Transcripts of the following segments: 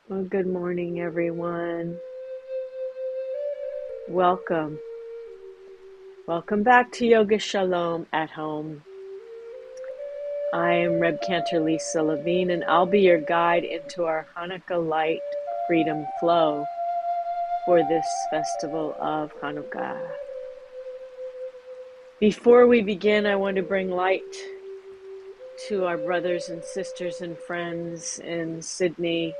Well, good morning, everyone. Welcome. Welcome back to Yoga Shalom at Home. I am Reb Cantor Lisa Levine, and I'll be your guide into our Chanukah Light Freedom Flow for this festival of Chanukah. Before we begin, I want to bring light to our brothers and sisters and friends in Sydney,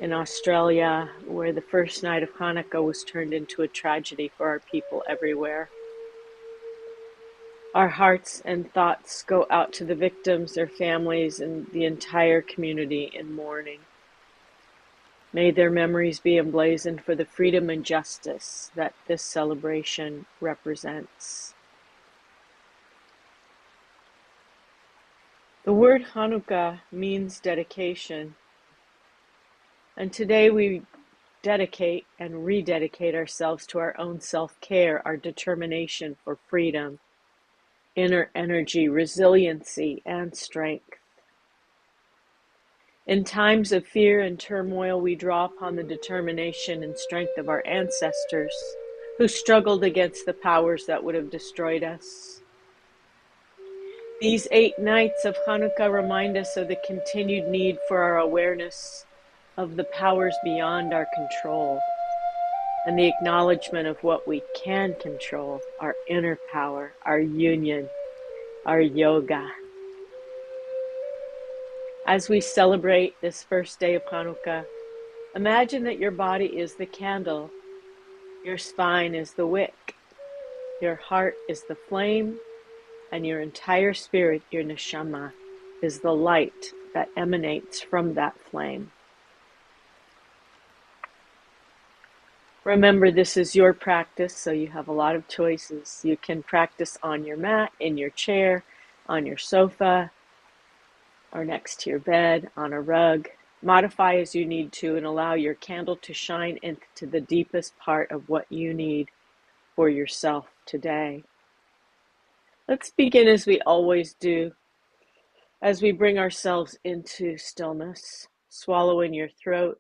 in Australia, where the first night of Hanukkah was turned into a tragedy for our people everywhere. Our hearts and thoughts go out to the victims, their families, and the entire community in mourning. May their memories be emblazoned for the freedom and justice that this celebration represents. The word Hanukkah means dedication. And today we dedicate and rededicate ourselves to our own self-care, our determination for freedom, inner energy, resiliency, and strength. In times of fear and turmoil, we draw upon the determination and strength of our ancestors who struggled against the powers that would have destroyed us. These 8 nights of Hanukkah remind us of the continued need for our awareness of the powers beyond our control and the acknowledgement of what we can control, our inner power, our union, our yoga. As we celebrate this first day of Hanukkah, imagine that your body is the candle, your spine is the wick, your heart is the flame, and your entire spirit, your neshama, is the light that emanates from that flame. Remember, this is your practice, so you have a lot of choices. You can practice on your mat, in your chair, on your sofa, or next to your bed, on a rug. Modify as you need to and allow your candle to shine into the deepest part of what you need for yourself today. Let's begin as we always do, as we bring ourselves into stillness. Swallow in your throat.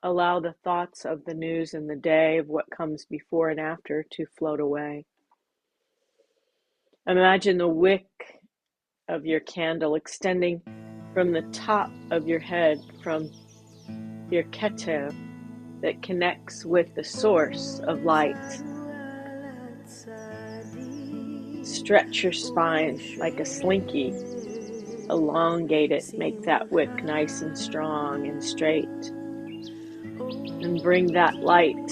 Allow the thoughts of the news and the day, of what comes before and after, to float away. Imagine the wick of your candle extending from the top of your head, from your keter that connects with the source of light. Stretch your spine like a slinky. Elongate it, make that wick nice and strong and straight. And bring that light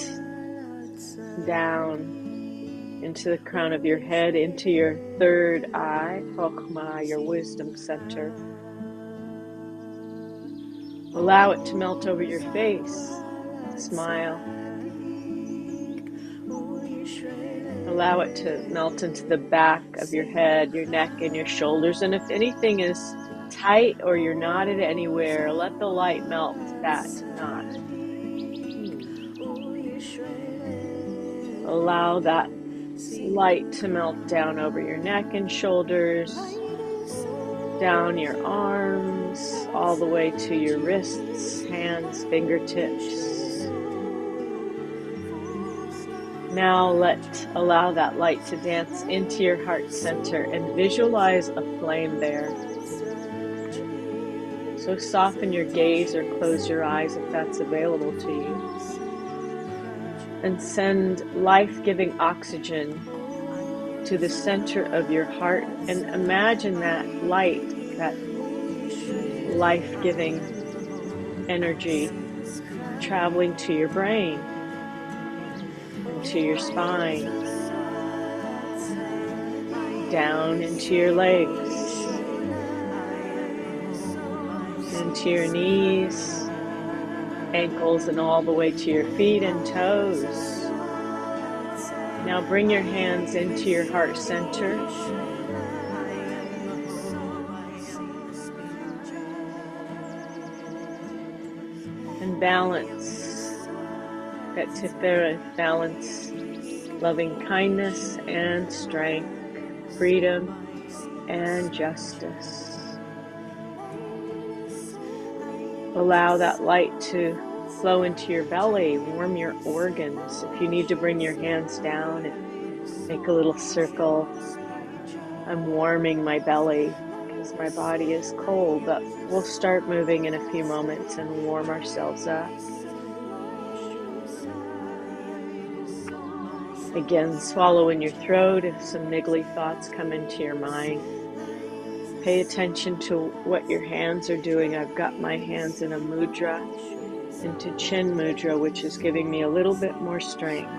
down into the crown of your head, into your third eye, Chokhmah, your wisdom center. Allow it to melt over your face. Smile. Allow it to melt into the back of your head, your neck, and your shoulders. And if anything is tight or you're knotted anywhere, let the light melt that knot. Allow that light to melt down over your neck and shoulders, down your arms, all the way to your wrists, hands, fingertips. Now allow that light to dance into your heart center and visualize a flame there. So soften your gaze or close your eyes if that's available to you. And send life-giving oxygen to the center of your heart, and imagine that light, that life-giving energy traveling to your brain and to your spine, down into your legs, into your knees, ankles, and all the way to your feet and toes. Now bring your hands into your heart center. And balance that Tiferet, balance loving kindness and strength, freedom and justice. Allow that light to flow into your belly, warm your organs. If you need to bring your hands down and make a little circle, I'm warming my belly because my body is cold, but we'll start moving in a few moments and warm ourselves up. Again, swallow in your throat if some niggly thoughts come into your mind. Pay attention to what your hands are doing. I've got my hands in a mudra, into Chin Mudra, which is giving me a little bit more strength.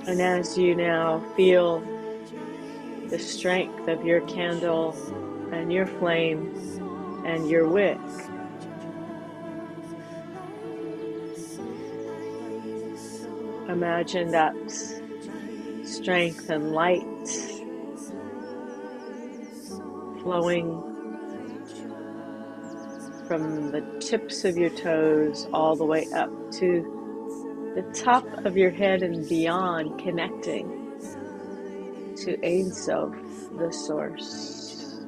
And as you now feel the strength of your candle and your flame and your wick, imagine that strength and light flowing from the tips of your toes all the way up to the top of your head and beyond, connecting to Ein Sof, the source.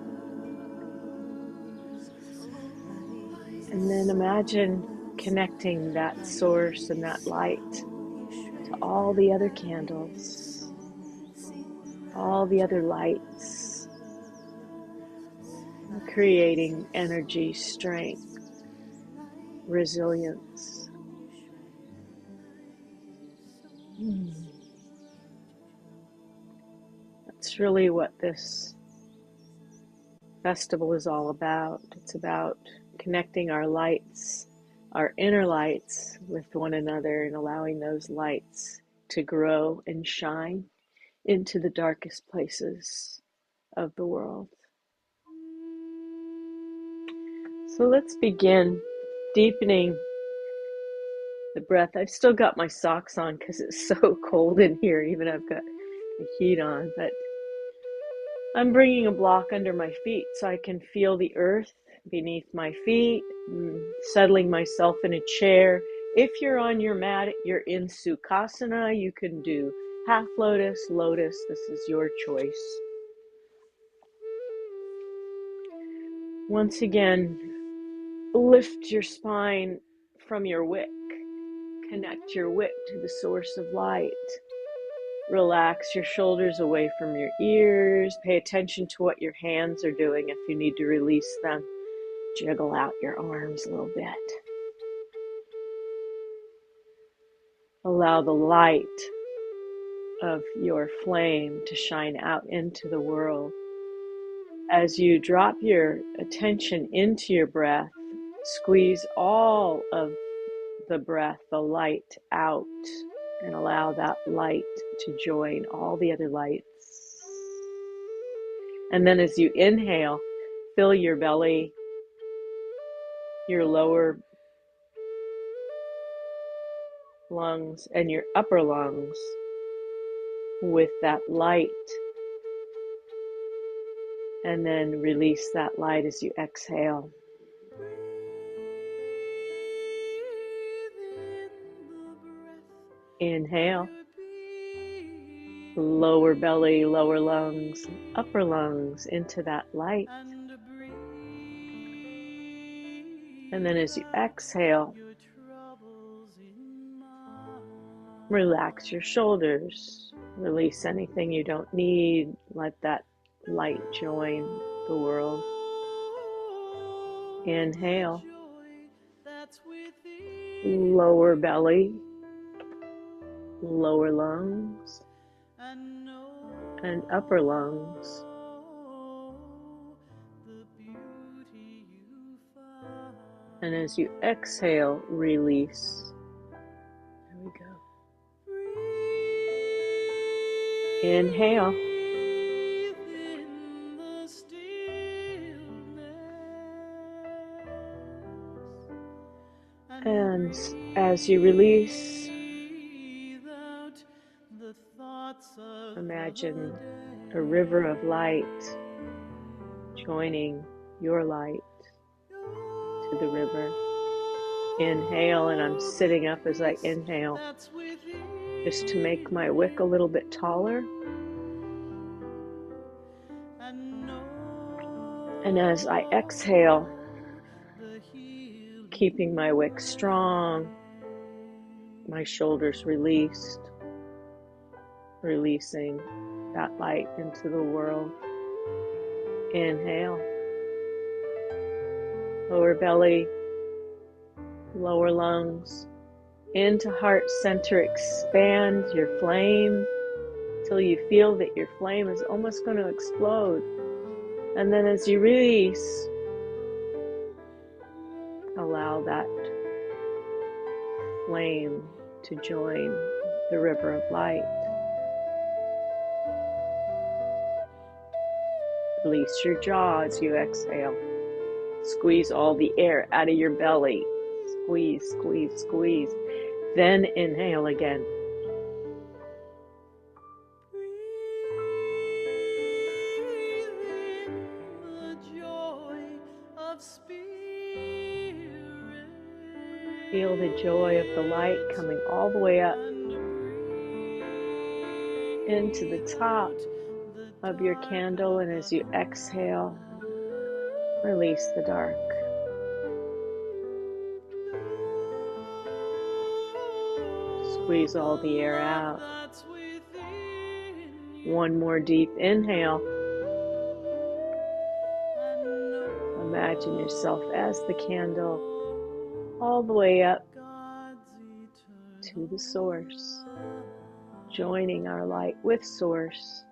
And then imagine connecting that source and that light to all the other candles, all the other lights, creating energy, strength, resilience. That's really what this festival is all about. It's about connecting our lights, our inner lights, with one another and allowing those lights to grow and shine into the darkest places of the world. So let's begin deepening the breath. I've still got my socks on because it's so cold in here, even I've got the heat on, but I'm bringing a block under my feet so I can feel the earth beneath my feet, settling myself in a chair. If you're on your mat, you're in Sukhasana, you can do half lotus, lotus, this is your choice. Once again, lift your spine from your wick. Connect your wick to the source of light. Relax your shoulders away from your ears. Pay attention to what your hands are doing. If you need to release them, jiggle out your arms a little bit. Allow the light of your flame to shine out into the world. As you drop your attention into your breath, squeeze all of the breath, the light out, and allow that light to join all the other lights. And then as you inhale, fill your belly, your lower lungs, and your upper lungs with that light. And then release that light as you exhale. Inhale. Lower belly, lower lungs, upper lungs into that light. And then as you exhale, relax your shoulders. Release anything you don't need. Let that light join the world. Inhale. Lower belly, lower lungs, and upper lungs. And as you exhale, release. There we go. Inhale. And as you release, imagine a river of light joining your light to the river. Inhale, and I'm sitting up as I inhale. just to make my wick a little bit taller. And as I exhale, keeping my wick strong, my shoulders released, releasing that light into the world. Inhale, lower belly, lower lungs, into heart center. Expand your flame till you feel that your flame is almost going to explode. And then as you release, allow that flame to join the river of light. Release your jaw as you exhale. Squeeze all the air out of your belly. Squeeze, squeeze, squeeze. Then inhale again. Feel the joy of the light coming all the way up into the top of your candle, and as you exhale, release the dark. Squeeze all the air out. One more deep inhale. Imagine yourself as the candle all the way up to the source, joining our light with source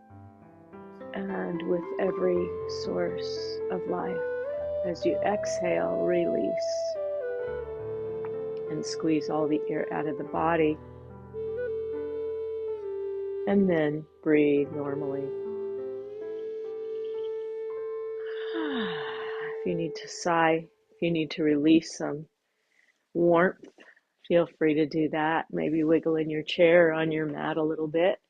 and with every source of life. As you exhale, release and squeeze all the air out of the body, and then breathe normally. If you need to sigh, if you need to release some warmth, feel free to do that. Maybe wiggle in your chair or on your mat a little bit.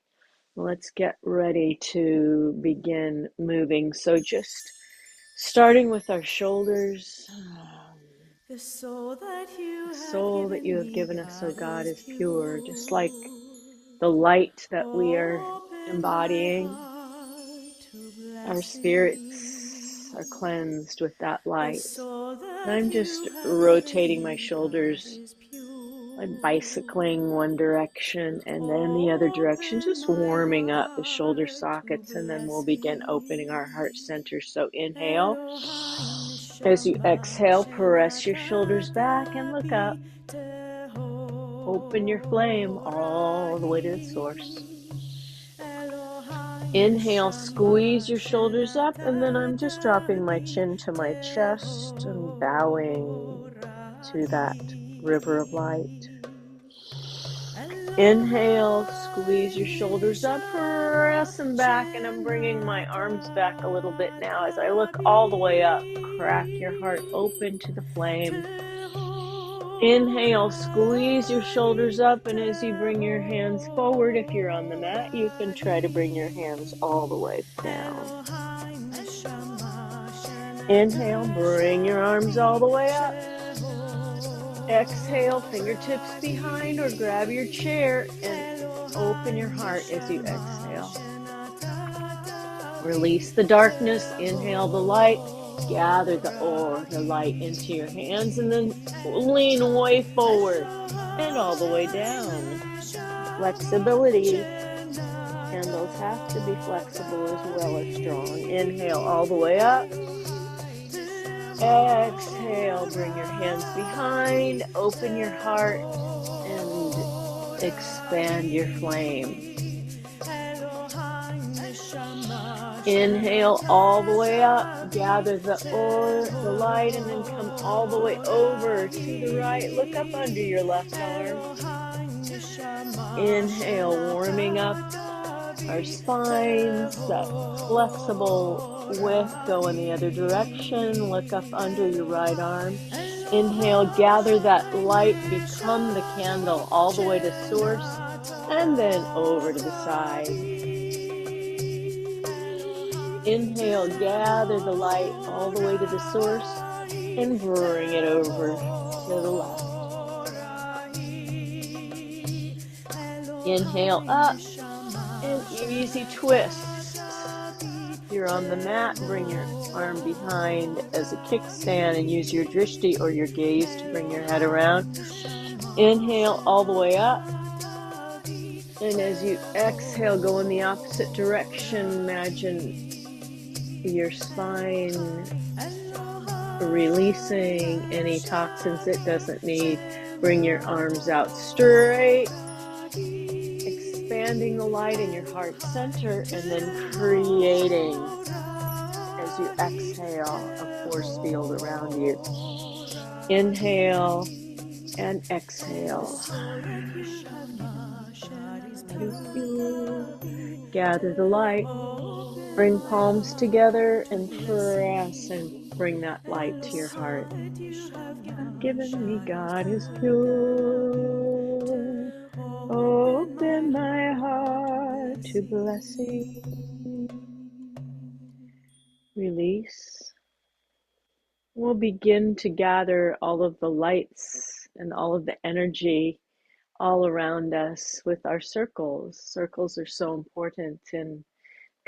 Let's get ready to begin moving. So just starting with our shoulders. The soul that you have given us, oh God, is pure, just like the light that we are embodying. Our spirits are cleansed with that light. And I'm just rotating my shoulders, like bicycling one direction and then the other direction, just warming up the shoulder sockets, and then we'll begin opening our heart center. So inhale. As you exhale, press your shoulders back and look up. Open your flame all the way to the source. Inhale, squeeze your shoulders up, and then I'm just dropping my chin to my chest and bowing to that river of light. Inhale, squeeze your shoulders up, press them back, and I'm bringing my arms back a little bit now as I look all the way up. Crack your heart open to the flame. Inhale, squeeze your shoulders up, and as you bring your hands forward, if you're on the mat, you can try to bring your hands all the way down. Inhale, bring your arms all the way up. Exhale, fingertips behind or grab your chair and open your heart as you exhale. Release the darkness, inhale the light, gather the light into your hands, and then lean way forward and all the way down. Flexibility. Candles have to be flexible as well as strong. Inhale all the way up. Exhale, bring your hands behind, open your heart, and expand your flame. Inhale all the way up, gather the light, and then come all the way over to the right. Look up under your left arm. Inhale, warming up our spines, that flexible width, go in the other direction. Look up under your right arm. Inhale, gather that light, become the candle all the way to source, and then over to the side. Inhale, gather the light all the way to the source, and bring it over to the left. Inhale up and easy twist. If you're on the mat, bring your arm behind as a kickstand and use your drishti or your gaze to bring your head around. Inhale all the way up. And as you exhale, go in the opposite direction. Imagine your spine releasing any toxins it doesn't need. Bring your arms out straight, expanding the light in your heart center, and then creating, as you exhale, a force field around you. Inhale and exhale. Gather the light. Bring palms together and press and bring that light to your heart. God given me, God is pure. Open my heart to blessing. Release. We'll begin to gather all of the lights and all of the energy all around us with our circles. Circles are so important in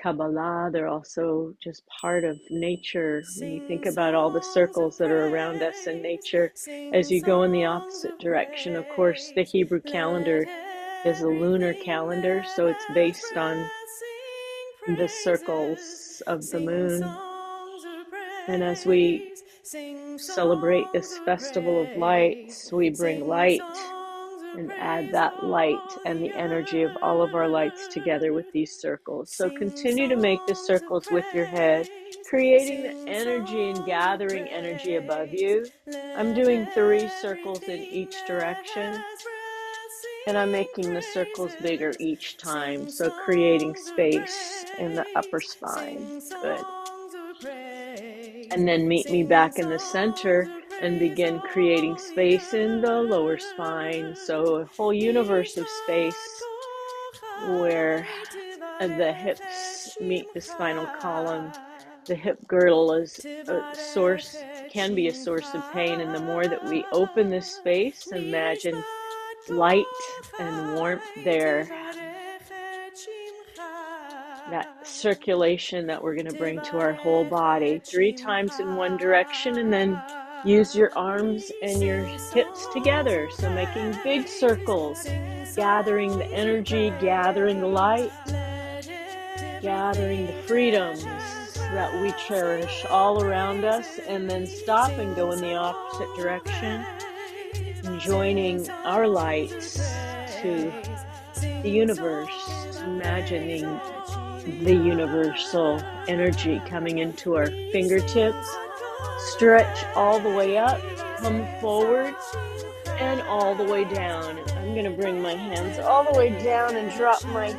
Kabbalah. They're also just part of nature. When you think about all the circles that are around us in nature, as you go in the opposite direction, of course, the Hebrew calendar is a lunar calendar, so it's based on the circles of the moon. And as we celebrate this festival of lights, we bring light and add that light and the energy of all of our lights together with these circles. So continue to make the circles with your head, creating the energy and gathering energy above you. I'm doing 3 circles in each direction, and I'm making the circles bigger each time, so creating space in the upper spine. Good. And then meet me back in the center and begin creating space in the lower spine. So a whole universe of space where the hips meet the spinal column. The hip girdle is can be a source of pain. And the more that we open this space, imagine light and warmth there. That circulation that we're going to bring to our whole body 3 times in one direction, and then use your arms and your hips together. So making big circles, gathering the energy, gathering the light, gathering the freedoms that we cherish all around us, and then stop and go in the opposite direction, joining our lights to the universe, imagining the universal energy coming into our fingertips. Stretch all the way up, come forward, and all the way down. I'm going to bring my hands all the way down and drop my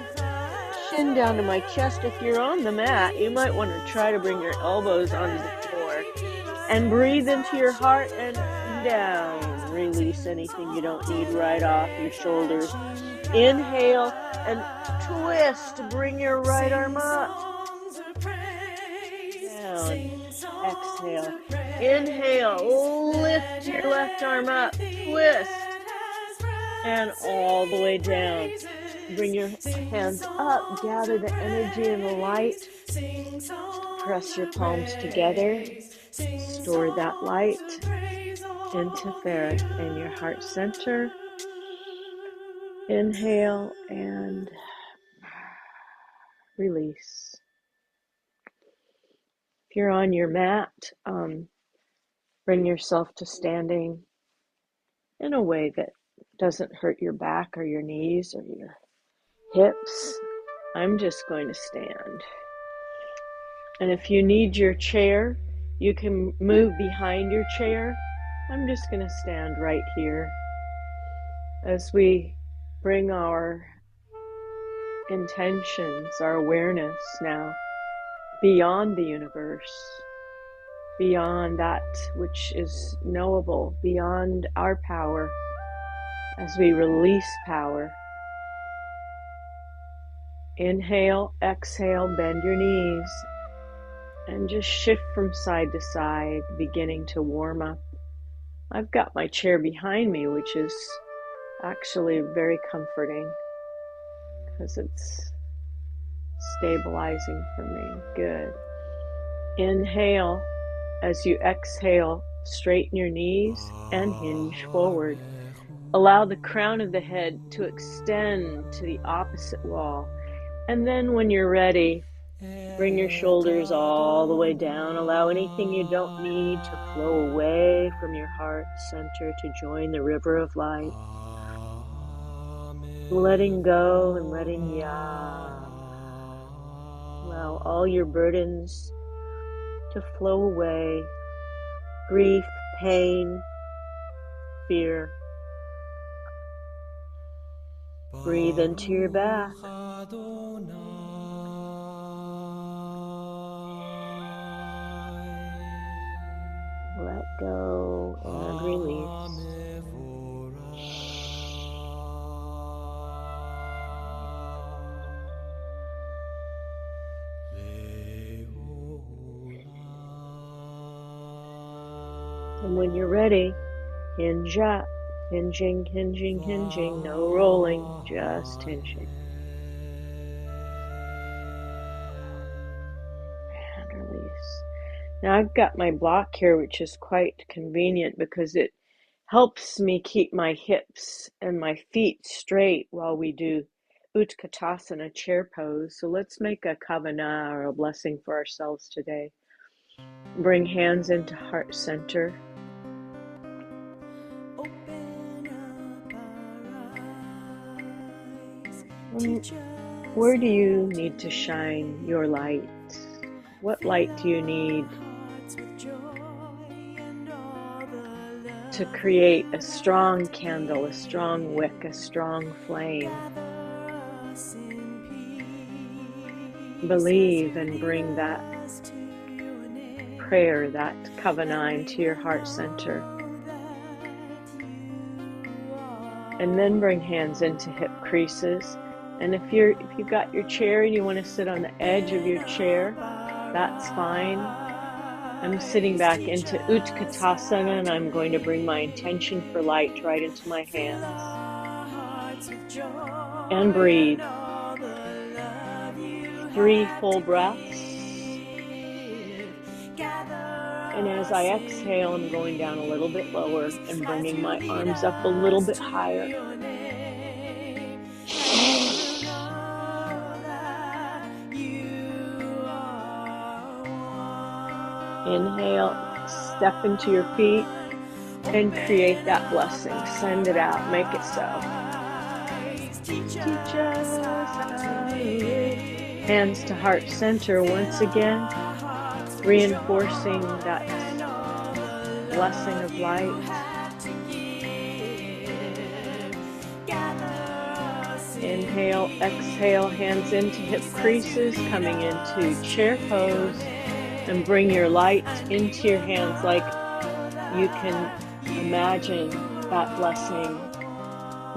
chin down to my chest. If you're on the mat, you might want to try to bring your elbows onto the floor. And breathe into your heart and down. Release anything you don't need right off your shoulders. Inhale and twist. Bring your right arm up. Down. Exhale. Inhale. Lift your left arm up. Twist. And all the way down. Bring your hands up. Gather the energy and the light. Press your palms together. Store that light into Ferret in your heart center. Inhale and release. If you're on your mat, bring yourself to standing in a way that doesn't hurt your back or your knees or your hips. I'm just going to stand. And if you need your chair, you can move behind your chair. I'm just going to stand right here as we bring our intentions, our awareness now beyond the universe, beyond that which is knowable, beyond our power, as we release power. Inhale, exhale, bend your knees, and just shift from side to side, beginning to warm up. I've got my chair behind me, which is actually very comforting. because it's stabilizing for me. Good. Inhale. As you exhale, straighten your knees and hinge forward. Allow the crown of the head to extend to the opposite wall. And then when you're ready, bring your shoulders all the way down. Allow anything you don't need to flow away from your heart center to join the river of light. Letting go and letting allow all your burdens to flow away. Grief, pain, fear. Breathe into your back. Let go and release. And when you're ready, hinge up. Hinging, hinging, hinging. No rolling, just hinging. And release. Now I've got my block here, which is quite convenient because it helps me keep my hips and my feet straight while we do Utkatasana chair pose. So let's make a kavana or a blessing for ourselves today. Bring hands into heart center. Where do you need to shine your light? What light do you need to create a strong candle, a strong wick, a strong flame? Believe and bring that prayer, that kavana into your heart center. And then bring hands into hip creases. And if you've got your chair and you want to sit on the edge of your chair, that's fine. I'm sitting back into Utkatasana and I'm going to bring my intention for light right into my hands. And breathe. 3 full breaths. And as I exhale, I'm going down a little bit lower and bringing my arms up a little bit higher. Inhale, step into your feet and create that blessing. Send it out, make it so. Teach us. Hands to heart center once again, reinforcing that blessing of light. Inhale, exhale, hands into hip creases, coming into chair pose. And bring your light into your hands like you can imagine that blessing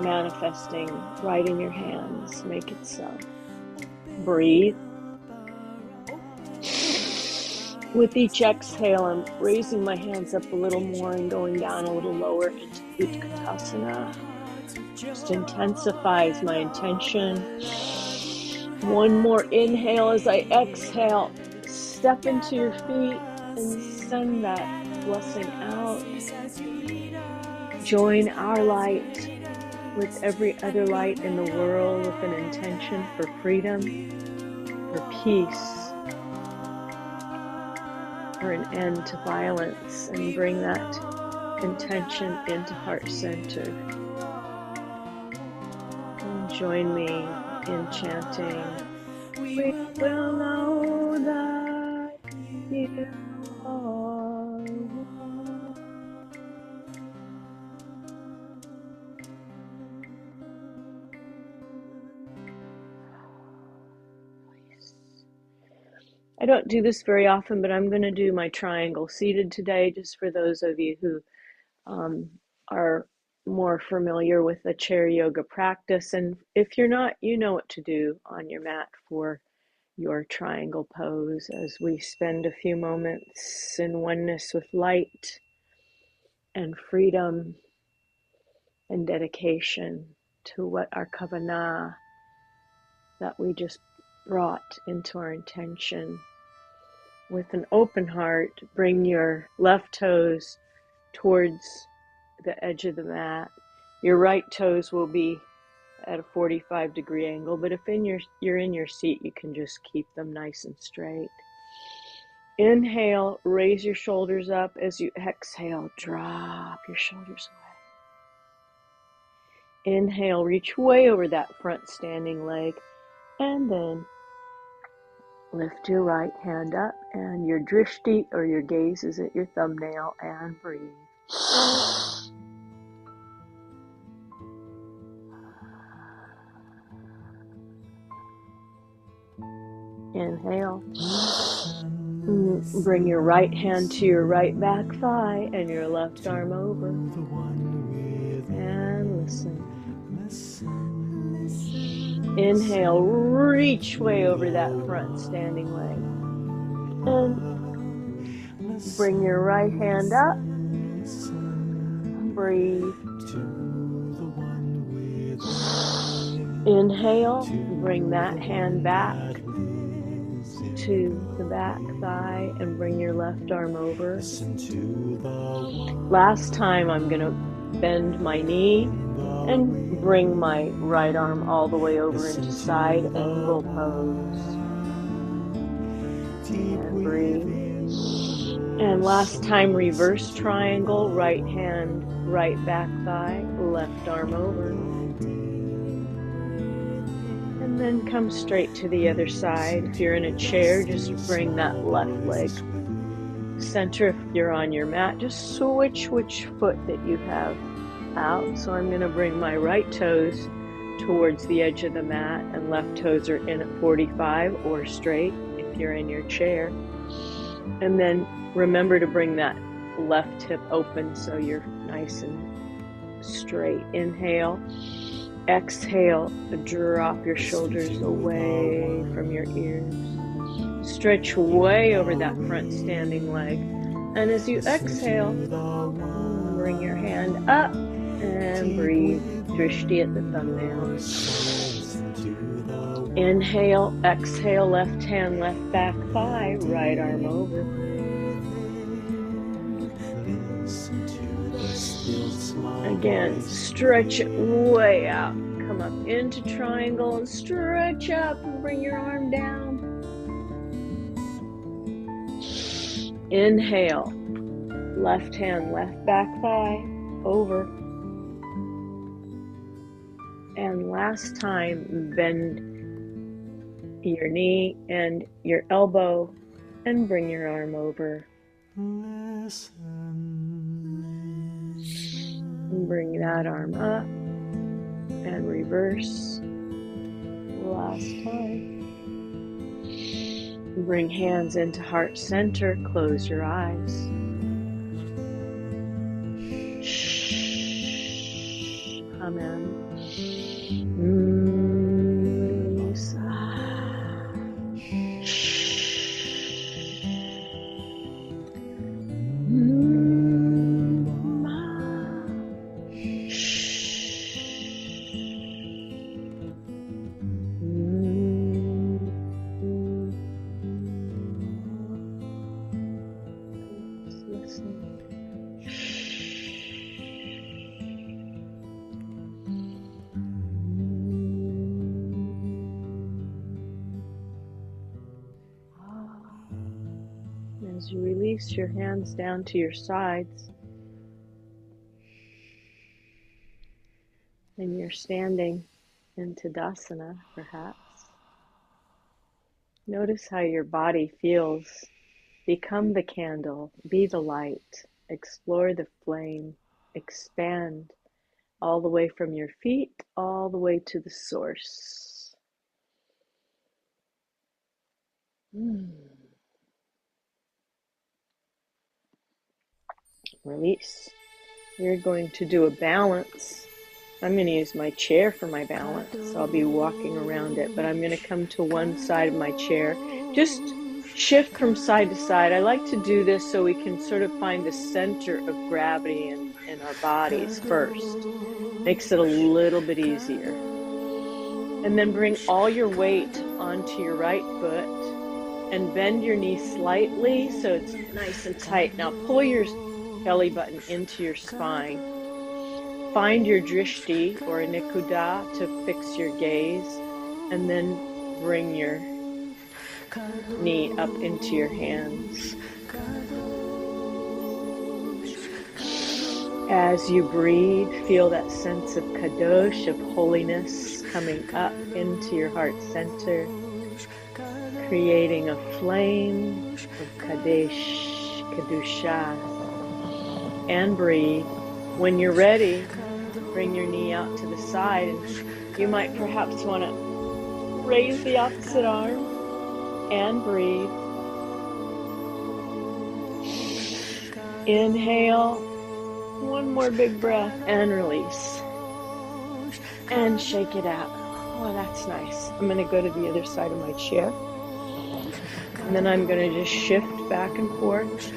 manifesting right in your hands. Make it so. Breathe. With each exhale, I'm raising my hands up a little more and going down a little lower into Utkatasana. Just intensifies my intention. One more inhale as I exhale. Step into your feet and send that blessing out. Join our light with every other light in the world with an intention for freedom, for peace, for an end to violence, and bring that intention into heart center. And join me in chanting, we will know that you are one. I don't do this very often, but I'm going to do my triangle seated today, just for those of you who are more familiar with the chair yoga practice. And if you're not, you know what to do on your mat for your triangle pose as we spend a few moments in oneness with light and freedom and dedication to what our kavanah that we just brought into our intention. With an open heart, bring your left toes towards the edge of the mat. Your right toes will be at a 45-degree angle, but if you're in your seat, you can just keep them nice and straight. Inhale, raise your shoulders up. As you exhale, drop your shoulders away. Inhale, reach way over that front standing leg, and then lift your right hand up, and your drishti, or your gaze, is at your thumbnail, and breathe. Inhale. Bring your right hand to your right back thigh and your left arm over. And listen. Inhale, reach way over that front standing leg. And bring your right hand up. Breathe. Inhale, bring that hand back to the back thigh and bring your left arm over. Last time, I'm going to bend my knee and bring my right arm all the way over into side angle pose. And breathe. And last time, reverse triangle, right hand, right back thigh, left arm over. And then come straight to the other side. If you're in a chair, just bring that left leg center. If you're on your mat, just switch which foot that you have out. So I'm going to bring my right toes towards the edge of the mat, and left toes are in at 45 or straight if you're in your chair. And then remember to bring that left hip open so you're nice and straight. Inhale. Exhale, drop your shoulders away from your ears. Stretch way over that front standing leg. And as you exhale, bring your hand up and breathe. Drishti at the thumbnail. Inhale, exhale, left hand, left back thigh, right arm over. Again, stretch it way out. Come up into triangle and stretch up and bring your arm down. Inhale, left hand, left back thigh, over. And last time, bend your knee and your elbow and bring your arm over. Bring that arm up and reverse. Last time. Bring hands into heart center. Close your eyes. Amen. Release. As you release your hands down to your sides, and you're standing in Tadasana, perhaps, notice how your body feels. Become the candle, be the light, explore the flame, expand all the way from your feet, all the way to the source. Release. We're going to do a balance. I'm going to use my chair for my balance. I'll be walking around it, but I'm going to come to one side of my chair. Just shift from side to side. I like to do this so we can sort of find the center of gravity in our bodies first. Makes it a little bit easier. And then bring all your weight onto your right foot and bend your knee slightly so it's nice and tight. Now pull your belly button into your spine. Find your drishti or nikuda to fix your gaze, and then bring your knee up into your hands. As you breathe, feel that sense of kadosh, of holiness, coming up into your heart center, creating a flame of kadesh, kedusha. And breathe. When you're ready, bring your knee out to the side, and you might perhaps want to raise the opposite arm and breathe. Inhale, one more big breath, and release. And shake it out. Oh, that's nice. I'm going to go to the other side of my chair. And then I'm going to just shift back and forth.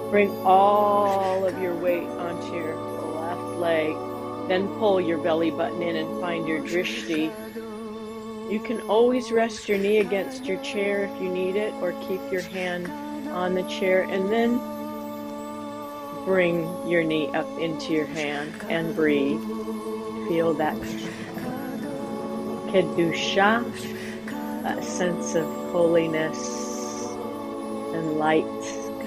Bring all of your weight onto your left leg. Then pull your belly button in and find your drishti. You can always rest your knee against your chair if you need it, or keep your hand on the chair, and then bring your knee up into your hand and breathe. Feel that kedusha, that sense of holiness and light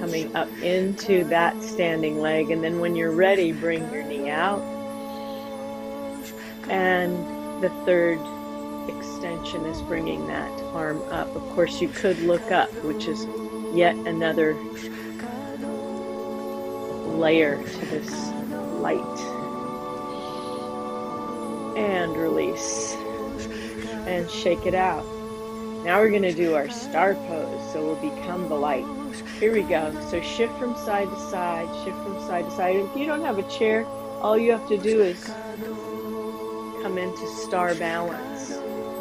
coming up into that standing leg. And then when you're ready, bring your knee out. And the third extension is bringing that arm up. Of course, you could look up, which is yet another layer to this light. And release. And shake it out. Now we're going to do our star pose, so we'll become the light. Here we go. So shift from side to side, shift from side to side. If you don't have a chair, all you have to do is come into star balance.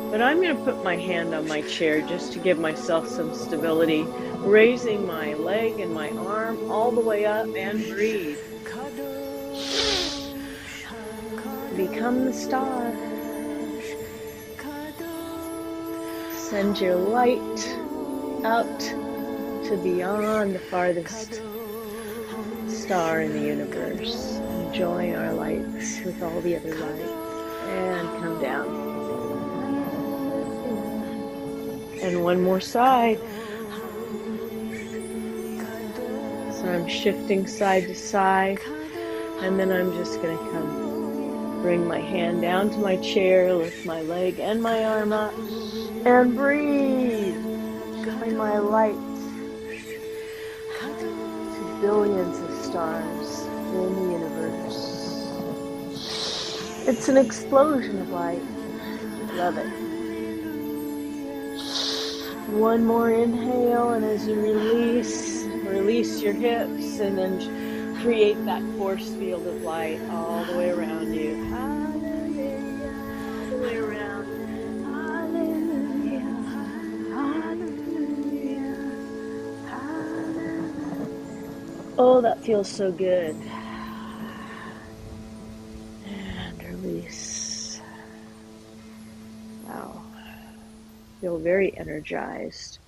But I'm going to put my hand on my chair just to give myself some stability, raising my leg and my arm all the way up, and breathe. Become the star. Send your light out to beyond the farthest star in the universe. Enjoy our lights with all the other lights. And come down. And one more side. So I'm shifting side to side, and then I'm just going to come, bring my hand down to my chair, lift my leg and my arm up, and breathe. Bring my light to billions of stars in the universe. It's an explosion of light. Love it. One more inhale, and as you release your hips, and then create that force field of light all the way around you. Hallelujah, all the way around. Hallelujah, hallelujah, hallelujah. Oh, that feels so good. And release. Wow. Feel very energized.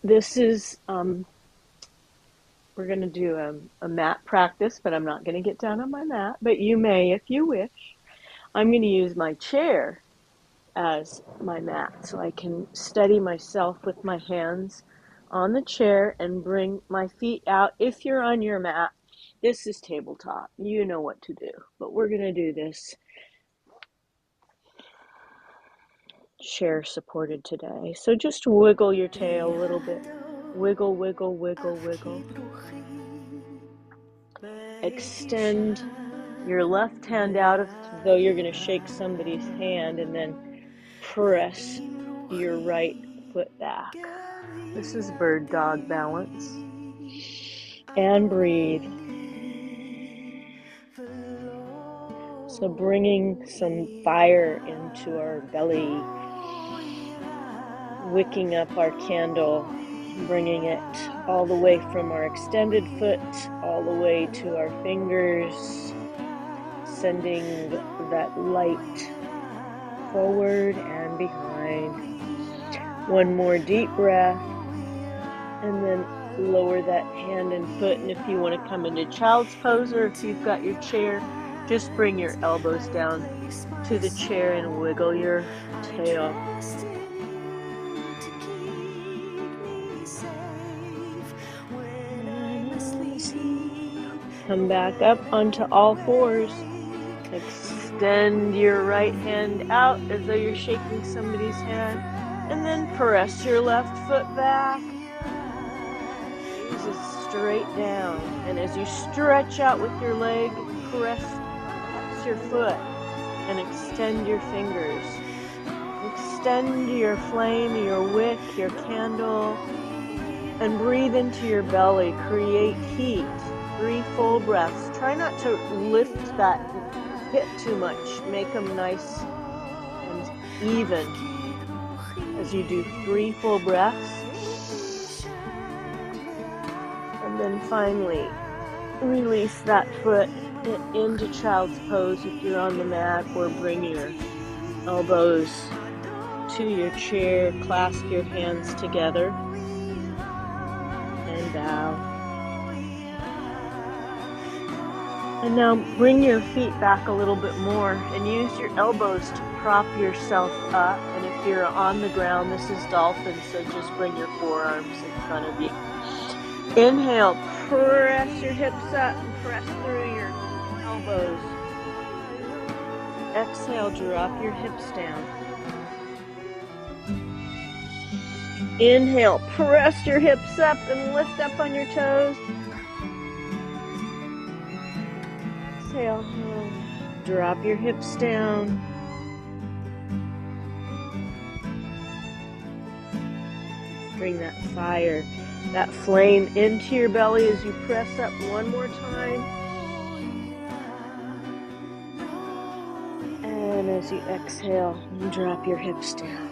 This is, we're going to do a mat practice, but I'm not going to get down on my mat, but you may if you wish. I'm going to use my chair as my mat so I can steady myself with my hands on the chair and bring my feet out. If you're on your mat, this is tabletop. You know what to do, but we're going to do this chair supported today. So just wiggle your tail a little bit. Wiggle, wiggle, wiggle, wiggle. Extend your left hand out as though you're going to shake somebody's hand, and then press your right foot back. This is bird dog balance. And breathe. So bringing some fire into our belly, wicking up our candle, bringing it all the way from our extended foot all the way to our fingers, sending that light forward and behind. One more deep breath, and then lower that hand and foot. And if you want to come into child's pose, or if you've got your chair, just bring your elbows down to the chair and wiggle your tail. Come back up onto all fours. Extend your right hand out as though you're shaking somebody's hand, and then press your left foot back. Gaze is straight down, and as you stretch out with your leg, press your foot and extend your fingers. Extend your flame, your wick, your candle, and breathe into your belly. Create heat. 3 full breaths. Try not to lift that hip too much. Make them nice and even as you do 3 full breaths. And then finally, release that foot into child's pose if you're on the mat, or bring your elbows to your chair. Clasp your hands together and bow. And now bring your feet back a little bit more and use your elbows to prop yourself up. And if you're on the ground, this is dolphin, so just bring your forearms in front of you. Inhale, press your hips up and press through your elbows. Exhale, drop your hips down. Inhale, press your hips up and lift up on your toes. Exhale, drop your hips down. Bring that fire, that flame into your belly as you press up one more time. And as you exhale, drop your hips down.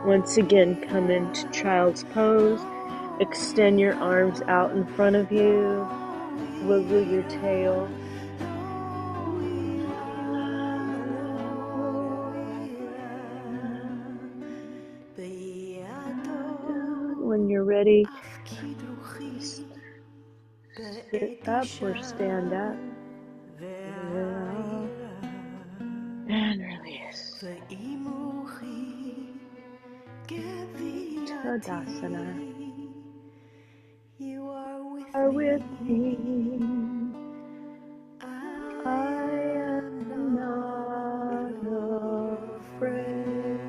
Once again, come into child's pose. Extend your arms out in front of you. Wiggle your tail. When you're ready, sit up or stand up. And release. Tadasana. You are with me. I am not afraid.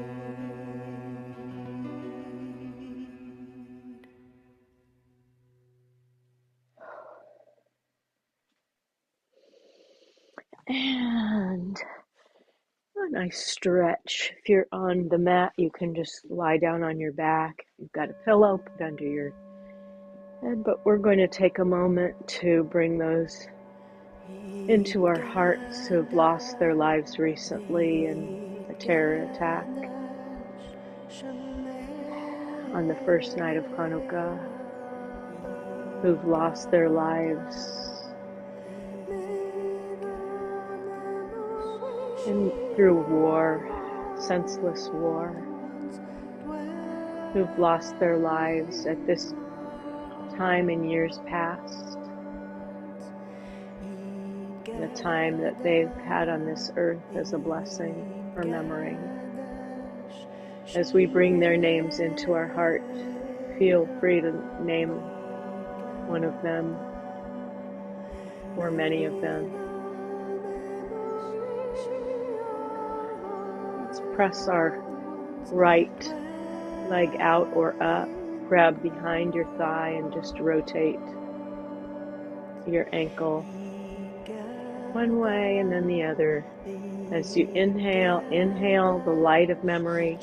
And a nice stretch. If you're on the mat, you can just lie down on your back. You've got a pillow, put under your head, but we're going to take a moment to bring those into our hearts who've lost their lives recently in a terror attack on the first night of Chanukah, who've lost their lives through war, senseless war, who've lost their lives at this time in years past, the time that they've had on this earth as a blessing, remembering. As we bring their names into our heart, feel free to name one of them or many of them. Let's press our right leg out or up. Grab behind your thigh and just rotate your ankle one way and then the other. As you inhale, inhale the light of memory.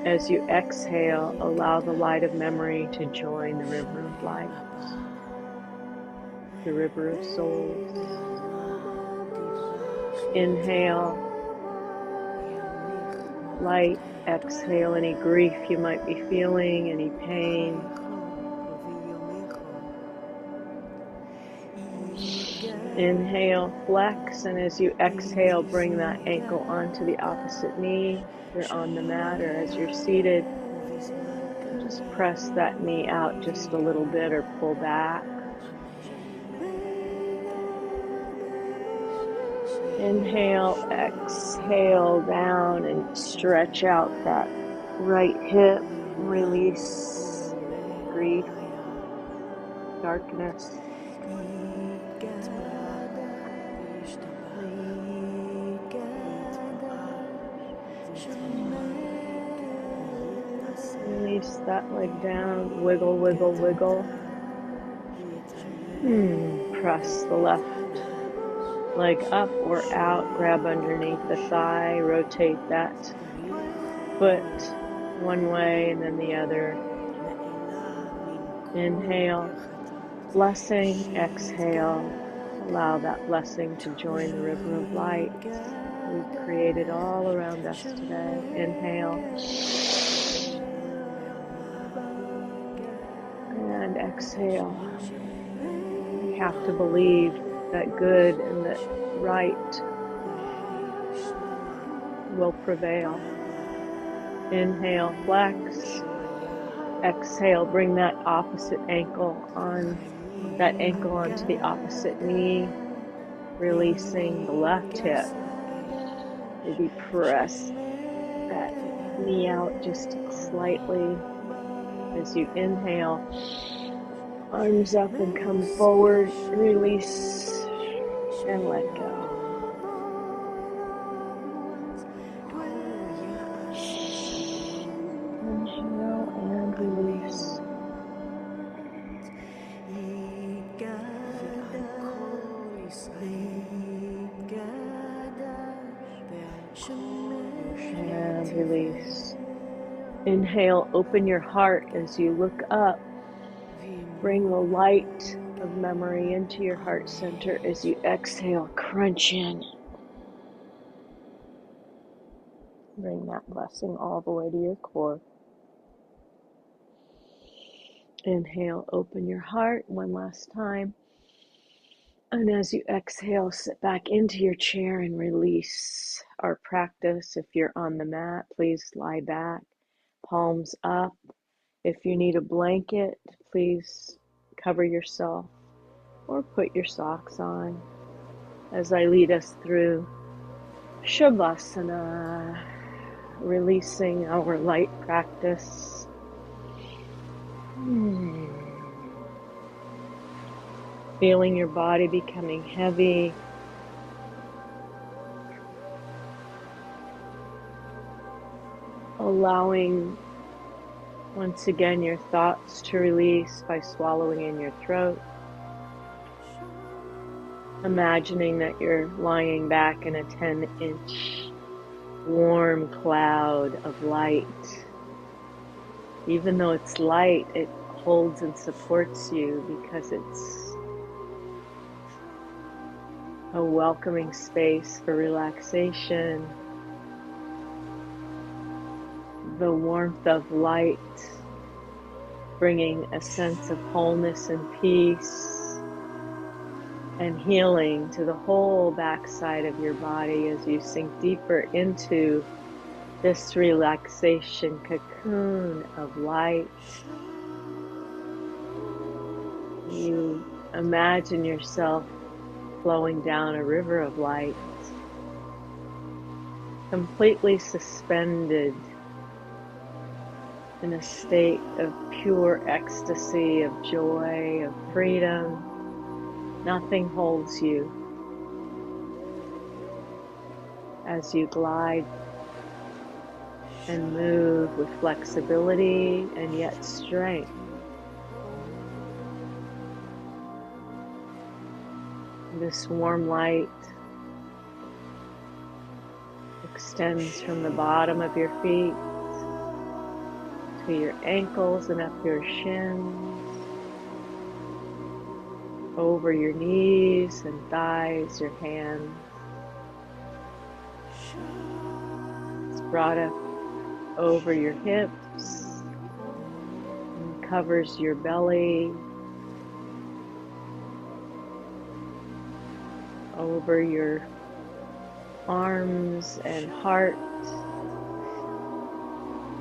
As you exhale, allow the light of memory to join the river of light, the river of souls. Inhale, light. Exhale any grief you might be feeling, any pain. Inhale, flex, and as you exhale, bring that ankle onto the opposite knee. If you're on the mat or as you're seated, just press that knee out just a little bit or pull back. Inhale, exhale down and stretch out that right hip. Release grief, darkness. Release that leg down, wiggle, wiggle, wiggle. Press the left leg up or out, grab underneath the thigh, rotate that foot one way and then the other. Inhale, blessing, exhale. Allow that blessing to join the river of light we've created all around us today. Inhale. And exhale. We have to believe that good and that right will prevail. Inhale, flex. Exhale, bring that opposite ankle on, that ankle onto the opposite knee, releasing the left hip. Maybe press that knee out just slightly as you inhale. Arms up and come forward, release and let go. Inhale and release. And release. Inhale, open your heart as you look up. Bring the light of memory into your heart center as you exhale, crunch in. Bring that blessing all the way to your core. Inhale, open your heart one last time. And as you exhale, sit back into your chair and release our practice. If you're on the mat, please lie back, palms up. If you need a blanket, please cover yourself or put your socks on as I lead us through Shavasana, releasing our light practice. Feeling your body becoming heavy. Allowing, once again, your thoughts to release by swallowing in your throat. Imagining that you're lying back in a 10-inch warm cloud of light. Even though it's light, it holds and supports you because it's a welcoming space for relaxation. The warmth of light bringing a sense of wholeness and peace and healing to the whole backside of your body as you sink deeper into this relaxation cocoon of light. You imagine yourself flowing down a river of light, completely suspended in a state of pure ecstasy, of joy, of freedom. Nothing holds you as you glide and move with flexibility and yet strength. This warm light extends from the bottom of your feet to your ankles and up your shins, over your knees and thighs, your hands. It's brought up over your hips and covers your belly. over your arms and heart,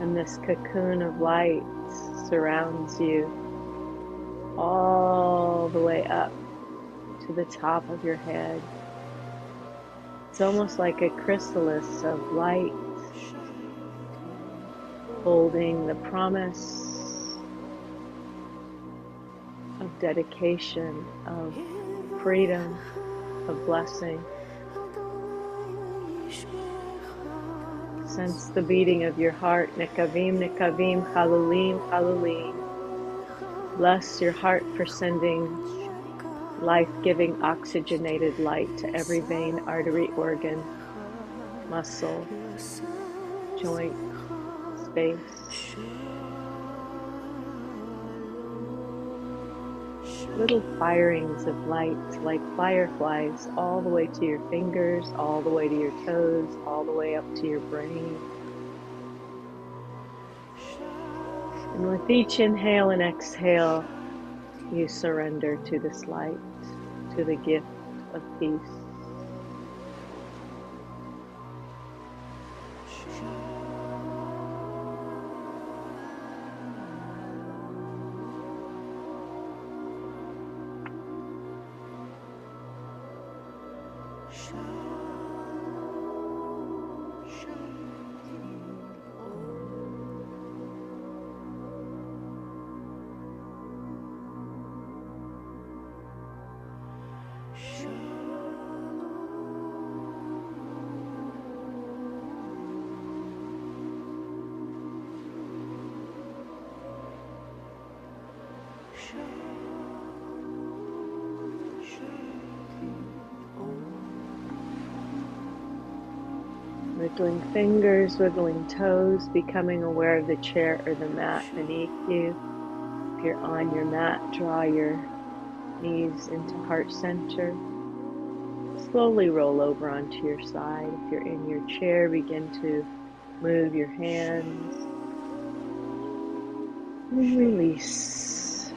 and this cocoon of light surrounds you all the way up to the top of your head. It's almost like a chrysalis of light holding the promise of dedication, of freedom, of blessing. Sense the beating of your heart. Nekavim, nekavim, chalulim, chalulim. Bless your heart for sending life-giving oxygenated light to every vein, artery, organ, muscle, joint, space. Little firings of light like fireflies all the way to your fingers, all the way to your toes, all the way up to your brain. And with each inhale and exhale, you surrender to this light, to the gift of peace. Wiggling fingers, wiggling toes, becoming aware of the chair or the mat beneath you. If you're on your mat, draw your knees into heart center. Slowly roll over onto your side. If you're in your chair, begin to move your hands and release.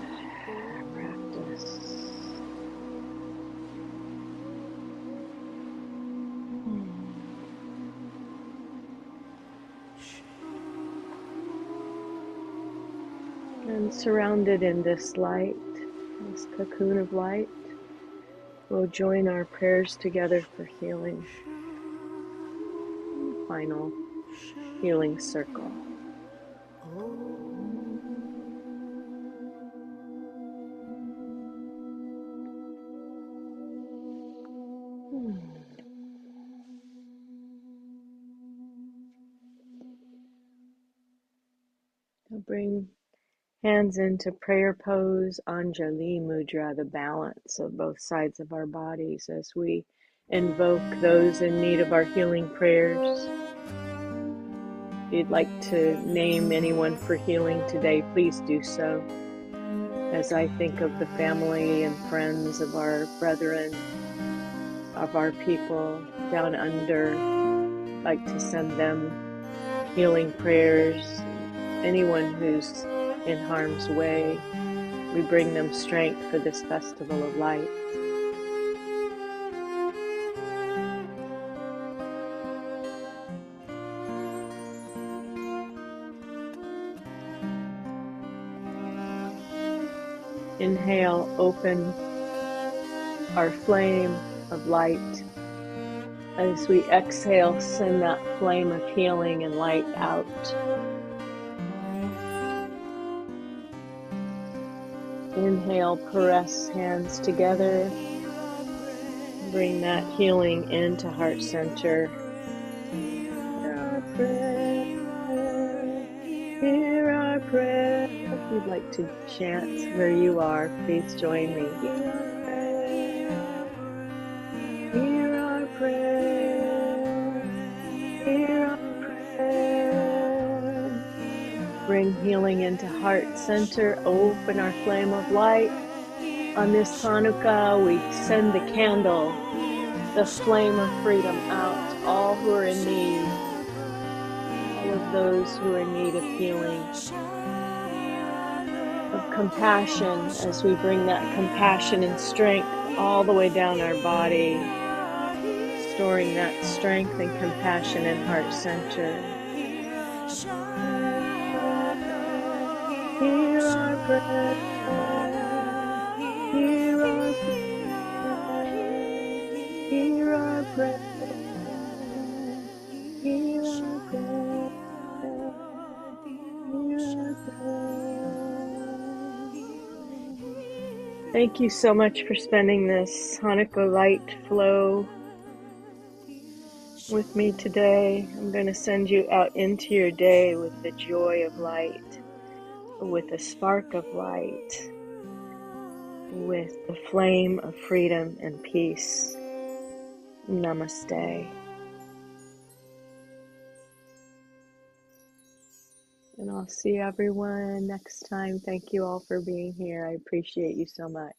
Practice. And surrounded in this light, this cocoon of light, we'll join our prayers together for healing. Final healing circle. Now bring hands into prayer pose, Anjali Mudra, the balance of both sides of our bodies as we invoke those in need of our healing prayers. If you'd like to name anyone for healing today, please do so. As I think of the family and friends of our brethren, of our people down under, I'd like to send them healing prayers. Anyone who's in harm's way, we bring them strength for this festival of light. Inhale, open our flame of light. As we exhale, send that flame of healing and light out. Inhale, press hands together. Bring that healing into heart center. Hear our prayer. Hear our prayer. If you'd like to chant where you are, please join me. Hear our prayer. Hear our prayer. Bring healing into heart center. Open our flame of light. On this Chanukah, we send the candle, the flame of freedom out to all who are in need, all of those who are in need of healing, of compassion, as we bring that compassion and strength all the way down our body, restoring that strength and compassion in heart center. Hear our prayer, hear our prayer, hear our prayer, hear our prayer, hear our prayer. Thank you so much for spending this Chanukah Light flow with me today. I'm going to send you out into your day with the joy of light, with a spark of light, with the flame of freedom and peace. Namaste. And I'll see everyone next time. Thank you all for being here. I appreciate you so much.